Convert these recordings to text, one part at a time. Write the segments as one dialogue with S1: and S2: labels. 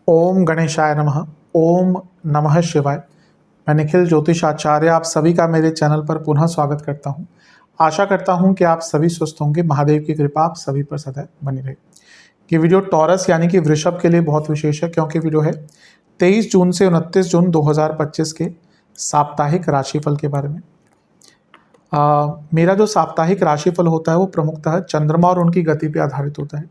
S1: ओम गणेशाय नमः। ओम नमः शिवाय। मैं निखिल ज्योतिष आचार्य आप सभी का मेरे चैनल पर पुनः स्वागत करता हूं। आशा करता हूं कि आप सभी स्वस्थ होंगे। महादेव की कृपा आप सभी पर सदैव बनी रहे। ये वीडियो टॉरस यानी कि वृषभ के लिए बहुत विशेष है, क्योंकि वीडियो है 23 जून से 29 जून 2025 के साप्ताहिक राशिफल के बारे में। मेरा जो साप्ताहिक राशिफल होता है वो प्रमुखतः चंद्रमा और उनकी गति पर आधारित होता है।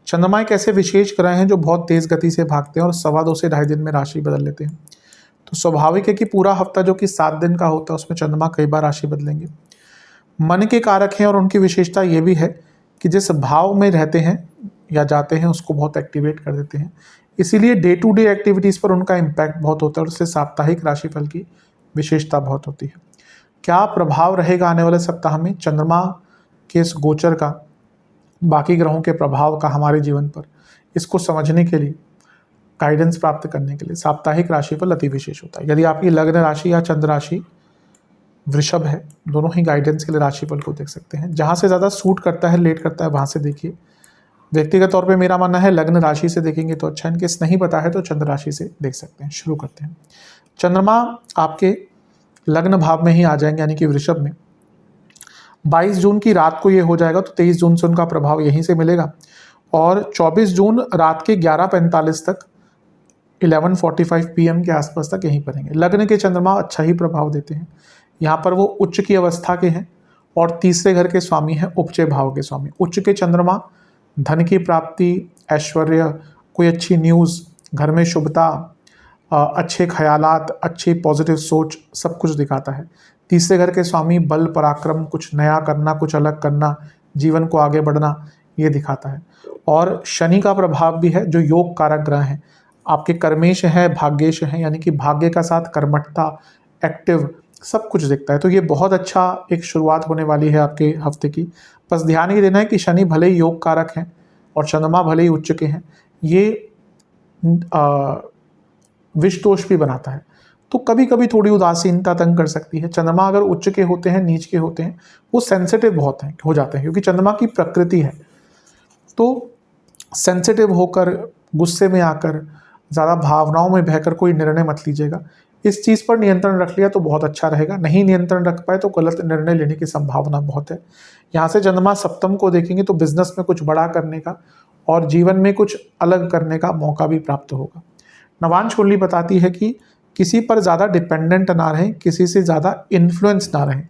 S1: चंद्रमा एक ऐसे विशेष ग्रह हैं जो बहुत तेज गति से भागते हैं और 2.25 से 2.5 दिन में राशि बदल लेते हैं। तो स्वाभाविक है कि पूरा हफ्ता जो कि 7 दिन का होता है उसमें चंद्रमा कई बार राशि बदलेंगे। मन के कारक हैं और उनकी विशेषता ये भी है कि जिस भाव में रहते हैं या जाते हैं उसको बहुत एक्टिवेट कर देते हैं। इसीलिए डे टू डे एक्टिविटीज़ पर उनका इम्पैक्ट बहुत होता है और उससे साप्ताहिक राशिफल की विशेषता बहुत होती है। क्या प्रभाव रहेगा आने वाले सप्ताह में चंद्रमा के इस गोचर का, बाकी ग्रहों के प्रभाव का हमारे जीवन पर, इसको समझने के लिए, गाइडेंस प्राप्त करने के लिए साप्ताहिक राशिफल अति विशेष होता है। यदि आपकी लग्न राशि या चंद्र राशि वृषभ है, दोनों ही गाइडेंस के लिए राशिफल को देख सकते हैं। जहाँ से ज़्यादा सूट करता है, रिलेट करता है, वहाँ से देखिए। व्यक्तिगत तौर पे मेरा मानना है लग्न राशि से देखेंगे तो अच्छा, इनकेस नहीं पता है तो चंद्र राशि से देख सकते हैं। शुरू करते हैं। चंद्रमा आपके लग्न भाव में ही आ जाएंगे, यानी कि वृषभ में 22 जून की रात को ये हो जाएगा, तो 23 जून से उनका प्रभाव यहीं से मिलेगा और 24 जून रात के 11:45 तक 11:45 PM के आसपास तक यहीं पर रहेंगे। लग्न के चंद्रमा अच्छा ही प्रभाव देते हैं। यहाँ पर वो उच्च की अवस्था के हैं और तीसरे घर के स्वामी हैं, उपचय भाव के स्वामी। उच्च के चंद्रमा धन की प्राप्ति, ऐश्वर्य, कोई अच्छी न्यूज़, घर में शुभता, अच्छे ख्यालात, अच्छी पॉजिटिव सोच, सब कुछ दिखाता है। तीसरे घर के स्वामी बल, पराक्रम, कुछ नया करना, कुछ अलग करना, जीवन को आगे बढ़ना, ये दिखाता है। और शनि का प्रभाव भी है जो योग कारक ग्रह हैं। आपके कर्मेश है, भाग्येश है, यानी कि भाग्य का साथ कर्मठता, एक्टिव, सब कुछ दिखता है। तो ये बहुत अच्छा एक शुरुआत होने वाली है आपके हफ्ते की। बस ध्यान ये देना है कि शनि भले ही योग कारक हैं और चंद्रमा भले ही उच्च के हैं, ये विष दोष भी बनाता है, तो कभी कभी थोड़ी उदासीनता तंग कर सकती है। चंद्रमा अगर उच्च के होते हैं, नीच के होते हैं, वो सेंसिटिव बहुत हैं, हो जाते हैं, क्योंकि चंद्रमा की प्रकृति है। तो सेंसिटिव होकर, गुस्से में आकर, ज़्यादा भावनाओं में बहकर कोई निर्णय मत लीजिएगा। इस चीज़ पर नियंत्रण रख लिया तो बहुत अच्छा रहेगा। नहीं नियंत्रण रख पाए तो गलत निर्णय लेने की संभावना बहुत है। यहाँ से चंद्रमा सप्तम को देखेंगे तो बिजनेस में कुछ बड़ा करने का और जीवन में कुछ अलग करने का मौका भी प्राप्त होगा। नवांश कुंडली बताती है कि किसी पर ज़्यादा डिपेंडेंट ना रहें, किसी से ज़्यादा इन्फ्लुएंस ना रहें।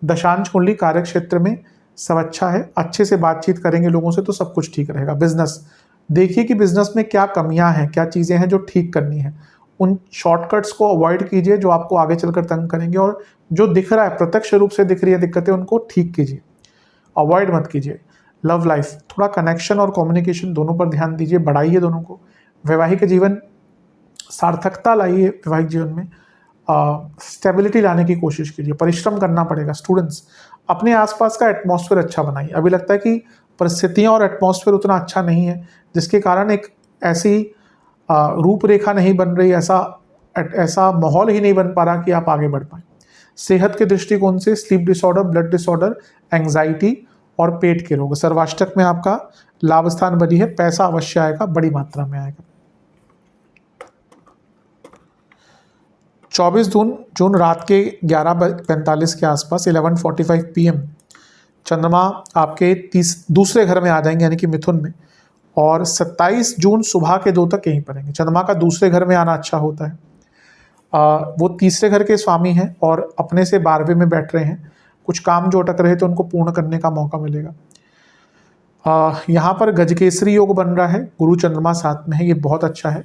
S1: दशांश कुंडली कार्य क्षेत्र में सब अच्छा है, अच्छे से बातचीत करेंगे लोगों से तो सब कुछ ठीक रहेगा। बिजनेस देखिए कि बिजनेस में क्या कमियां हैं, क्या चीज़ें हैं जो ठीक करनी है। उन शॉर्टकट्स को अवॉइड कीजिए जो आपको आगे चलकर तंग करेंगे, और जो दिख रहा है, प्रत्यक्ष रूप से दिख रही है दिक्कतें, उनको ठीक कीजिए, अवॉइड मत कीजिए। लव लाइफ, थोड़ा कनेक्शन और कम्युनिकेशन दोनों पर ध्यान दीजिए, बढ़ाइए दोनों को। वैवाहिक जीवन, सार्थकता लाइए वैवाहिक जीवन में, स्टेबिलिटी लाने की कोशिश कीजिए। परिश्रम करना पड़ेगा। स्टूडेंट्स, अपने आसपास का एटमॉस्फेयर अच्छा बनाइए। अभी लगता है कि परिस्थितियां और एटमॉस्फेयर उतना अच्छा नहीं है, जिसके कारण एक ऐसी रूपरेखा नहीं बन रही, ऐसा माहौल ही नहीं बन पा रहा कि आप आगे बढ़ पाए। सेहत के दृष्टिकोण से sleep disorder, blood disorder, anxiety और पेट के रोग, सर्वाष्टक में आपका लाभ स्थान बनी है। पैसा अवश्य आएगा, बड़ी मात्रा में आएगा। 24 जून रात के 11:45 के आसपास 11:45 PM चंद्रमा आपके दूसरे घर में आ जाएंगे, यानी कि मिथुन में, और 27 जून सुबह के 2 तक यहीं पर रहेंगे। चंद्रमा का दूसरे घर में आना अच्छा होता है। वो तीसरे घर के स्वामी हैं और अपने से 12वें में बैठ रहे हैं। कुछ काम जो अटक रहे थे उनको पूर्ण करने का मौका मिलेगा। यहाँ पर गजकेसरी योग बन रहा है, गुरु चंद्रमा साथ में है, ये बहुत अच्छा है।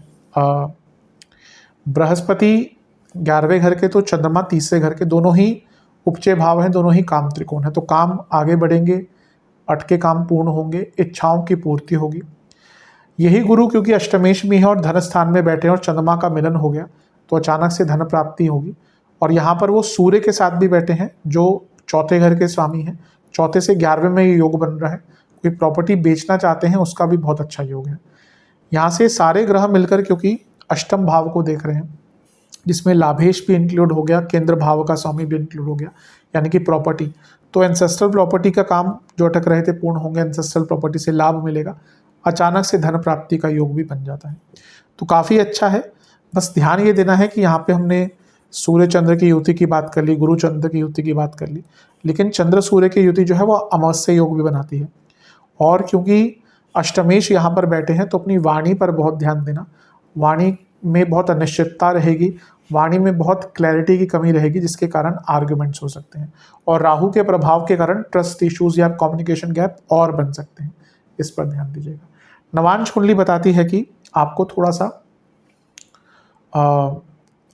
S1: बृहस्पति 11वें घर के तो चंद्रमा तीसरे घर के, दोनों ही उपचय भाव हैं, दोनों ही काम त्रिकोण है। तो काम आगे बढ़ेंगे, अटके काम पूर्ण होंगे, इच्छाओं की पूर्ति होगी। यही गुरु क्योंकि अष्टमेश में है और धन स्थान में बैठे हैं और चंद्रमा का मिलन हो गया, तो अचानक से धन प्राप्ति होगी। और यहाँ पर वो सूर्य के साथ भी बैठे हैं जो चौथे घर के स्वामी हैं। चौथे से 11वें में ये योग बन रहा है। कोई प्रॉपर्टी बेचना चाहते हैं उसका भी बहुत अच्छा योग है। यहाँ से सारे ग्रह मिलकर क्योंकि अष्टम भाव को देख रहे हैं, जिसमें लाभेश भी इंक्लूड हो गया, केंद्र भाव का स्वामी भी इंक्लूड हो गया, यानी कि प्रॉपर्टी, तो एंसेस्ट्रल प्रॉपर्टी का काम जो अटक रहे थे पूर्ण होंगे, एंसेस्ट्रल प्रॉपर्टी से लाभ मिलेगा, अचानक से धन प्राप्ति का योग भी बन जाता है। तो काफ़ी अच्छा है। बस ध्यान ये देना है कि यहाँ पे हमने सूर्य चंद्र की युति की बात कर ली, गुरु चंद्र की युति की बात कर ली, लेकिन चंद्र सूर्य की युति जो है वो अमावस्या योग भी बनाती है। और क्योंकि अष्टमेश यहाँ पर बैठे हैं तो अपनी वाणी पर बहुत ध्यान देना। वाणी में बहुत अनिश्चितता रहेगी, वाणी में बहुत क्लैरिटी की कमी रहेगी, जिसके कारण आर्ग्यूमेंट्स हो सकते हैं। और राहु के प्रभाव के कारण ट्रस्ट इश्यूज या कम्युनिकेशन गैप और बन सकते हैं, इस पर ध्यान दीजिएगा। नवांश कुंडली बताती है कि आपको थोड़ा सा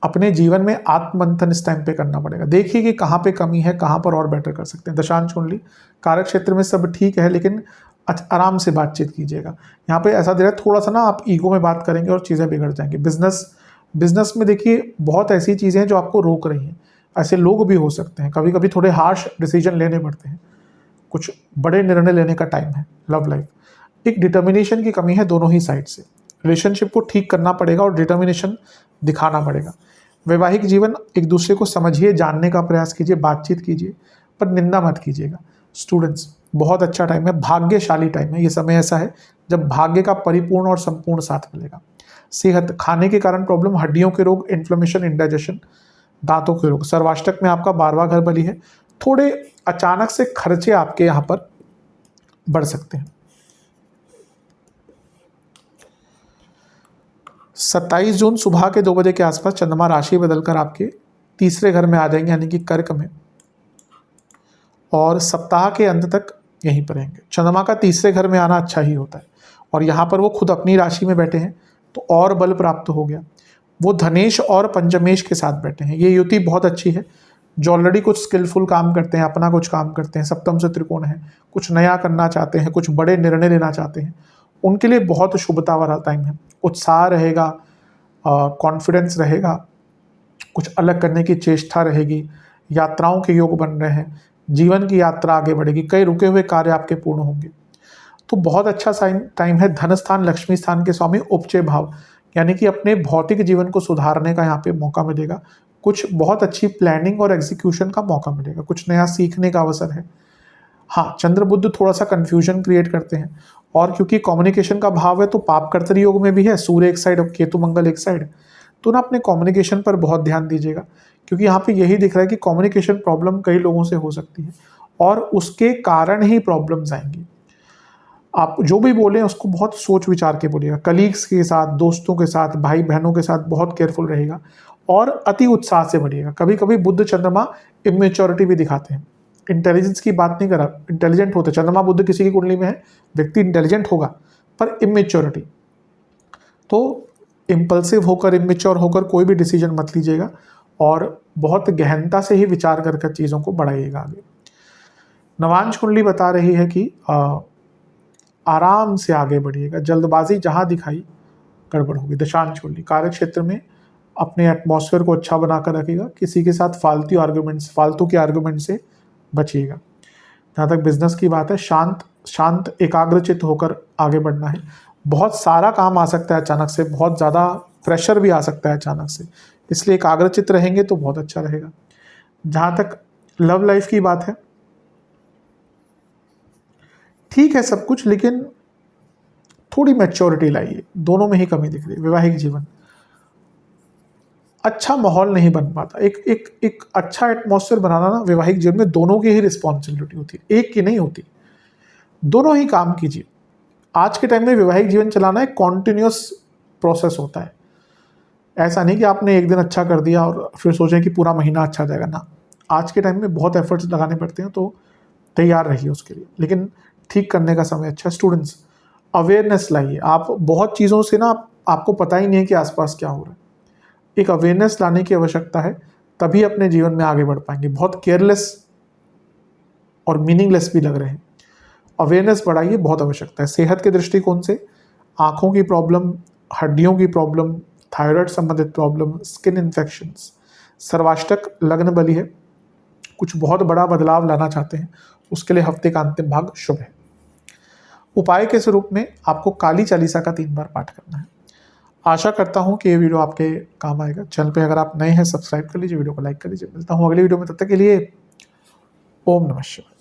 S1: अपने जीवन में आत्ममंथन इस टाइम पे करना पड़ेगा। देखिए कि कहाँ पे कमी है, कहाँ पर और बेटर कर सकते हैं। दशांश कुंडली कारक क्षेत्र में सब ठीक है, लेकिन आराम से बातचीत कीजिएगा। यहाँ पे ऐसा दे रहा है थोड़ा सा ना आप ईगो में बात करेंगे और चीज़ें बिगड़ जाएंगी। बिजनेस में देखिए बहुत ऐसी चीज़ें हैं जो आपको रोक रही हैं। ऐसे लोग भी हो सकते हैं, कभी कभी थोड़े हार्श डिसीजन लेने पड़ते हैं, कुछ बड़े निर्णय लेने का टाइम है। लव लाइफ एक डिटर्मिनेशन की कमी है दोनों ही साइड से। रिलेशनशिप को ठीक करना पड़ेगा और डिटर्मिनेशन दिखाना पड़ेगा। वैवाहिक जीवन एक दूसरे को समझिए, जानने का प्रयास कीजिए, बातचीत कीजिए, पर निंदा मत कीजिएगा। स्टूडेंट्स बहुत अच्छा टाइम है, भाग्यशाली टाइम है। ये समय ऐसा है जब भाग्य का परिपूर्ण और संपूर्ण साथ मिलेगा। सेहत, खाने के कारण प्रॉब्लम, हड्डियों के रोग, इन्फ्लेमेशन, इंडाइजेशन, दांतों के रोग। सर्वाष्टक में आपका 12वां घर बली है। थोड़े अचानक से खर्चे आपके यहाँ पर बढ़ सकते हैं। 27 जून सुबह के 2 बजे के आसपास चंद्रमा राशि बदलकर आपके तीसरे घर में आ जाएंगे, यानी कि कर्क में, और सप्ताह के अंत तक यहीं पर रहेंगे। चंद्रमा का तीसरे घर में आना अच्छा ही होता है, और यहाँ पर वो खुद अपनी राशि में बैठे हैं तो और बल प्राप्त हो गया। वो धनेश और पंचमेश के साथ बैठे हैं। ये युति बहुत अच्छी है। जो ऑलरेडी कुछ स्किलफुल काम करते हैं, अपना कुछ काम करते हैं, सप्तम से त्रिकोण है, कुछ नया करना चाहते हैं, कुछ बड़े निर्णय लेना चाहते हैं, उनके लिए बहुत शुभता वाला टाइम है। उत्साह रहेगा, कॉन्फिडेंस रहेगा, कुछ अलग करने की चेष्टा रहेगी, यात्राओं के योग बन रहे हैं, जीवन की यात्रा आगे बढ़ेगी, कई रुके हुए कार्य आपके पूर्ण होंगे। तो बहुत अच्छा टाइम है। धन स्थान, लक्ष्मी स्थान के स्वामी उपचय भाव, यानी कि अपने भौतिक जीवन को सुधारने का यहाँ पे मौका मिलेगा। कुछ बहुत अच्छी प्लानिंग और एग्जीक्यूशन का मौका मिलेगा, कुछ नया सीखने का अवसर है। हाँ, चंद्र बुध थोड़ा सा कंफ्यूजन क्रिएट करते हैं, और क्योंकि कम्युनिकेशन का भाव है तो पाप कर्तरी योग में भी है, सूर्य एक साइड और केतु मंगल एक साइड, तो ना अपने कम्युनिकेशन पर बहुत ध्यान दीजिएगा, क्योंकि यहाँ पे यही दिख रहा है कि कम्युनिकेशन प्रॉब्लम कई लोगों से हो सकती है और उसके कारण ही प्रॉब्लम्स आएंगी। आप जो भी बोलें उसको बहुत सोच विचार के बोलिएगा। कलीग्स के साथ, दोस्तों के साथ, भाई बहनों के साथ बहुत केयरफुल रहेगा और अति उत्साह से बढ़िएगा। कभी कभी बुध चंद्रमा इमेच्योरिटी भी दिखाते हैं। इंटेलिजेंस की बात नहीं करा, इंटेलिजेंट होते, चंद्रमा बुध किसी की कुंडली में है, व्यक्ति इंटेलिजेंट होगा, पर इमेच्योरिटी, तो इम्पल्सिव होकर, इमेच्योर होकर कोई भी डिसीजन मत लीजिएगा और बहुत गहनता से ही विचार कर चीज़ों को बढ़ाइएगा आगे। नवांश कुंडली बता रही है कि आराम से आगे बढ़िएगा, जल्दबाजी जहाँ दिखाई गड़बड़ होगी। दशांश कुंडली कार्य क्षेत्र में अपने एटमॉस्फेयर को अच्छा बनाकर रखिएगा, किसी के साथ फालतू के आर्ग्यूमेंट से बचिएगा। जहाँ तक बिजनेस की बात है, शांत एकाग्रचित होकर आगे बढ़ना है। बहुत सारा काम आ सकता है अचानक से, बहुत ज़्यादा प्रेशर भी आ सकता है अचानक से, इसलिए एकाग्रचित रहेंगे तो बहुत अच्छा रहेगा। जहाँ तक लव लाइफ की बात है, ठीक है सब कुछ, लेकिन थोड़ी मैच्योरिटी लाइए, दोनों में ही कमी दिख रही है। वैवाहिक जीवन अच्छा माहौल नहीं बन पाता। एक अच्छा एटमॉस्फेयर बनाना ना वैवाहिक जीवन में दोनों की ही रिस्पॉन्सिबिलिटी होती है, एक की नहीं होती। दोनों ही काम कीजिए। आज के टाइम में वैवाहिक जीवन चलाना एक कॉन्टिन्यूस प्रोसेस होता है। ऐसा नहीं कि आपने एक दिन अच्छा कर दिया और फिर सोचें कि पूरा महीना अच्छा जाएगा ना। आज के टाइम में बहुत एफर्ट्स लगाने पड़ते हैं, तो तैयार रहिए उसके लिए, लेकिन ठीक करने का समय अच्छा। स्टूडेंट्स अवेयरनेस लाइए। आप बहुत चीज़ों से ना आपको पता ही नहीं है कि आसपास क्या हो रहा है। एक अवेयरनेस लाने की आवश्यकता है, तभी अपने जीवन में आगे बढ़ पाएंगे। बहुत केयरलेस और मीनिंगलेस भी लग रहे हैं। अवेयरनेस बढ़ाइए, बहुत आवश्यकता है। सेहत के दृष्टिकोण से आँखों की प्रॉब्लम, हड्डियों की प्रॉब्लम, थायराइड संबंधित प्रॉब्लम, स्किन इन्फेक्शंस, सर्वाष्टक लग्न बली है, कुछ बहुत बड़ा बदलाव लाना चाहते हैं, उसके लिए हफ्ते का अंतिम भाग शुभ है। उपाय के स्वरूप में आपको काली चालीसा का 3 बार पाठ करना है। आशा करता हूँ कि ये वीडियो आपके काम आएगा। चैनल पे अगर आप नए हैं सब्सक्राइब कर लीजिए, वीडियो को लाइक कर लीजिए। मिलता हूँ अगली वीडियो में, तब तक के लिए ओम नमः शिवाय।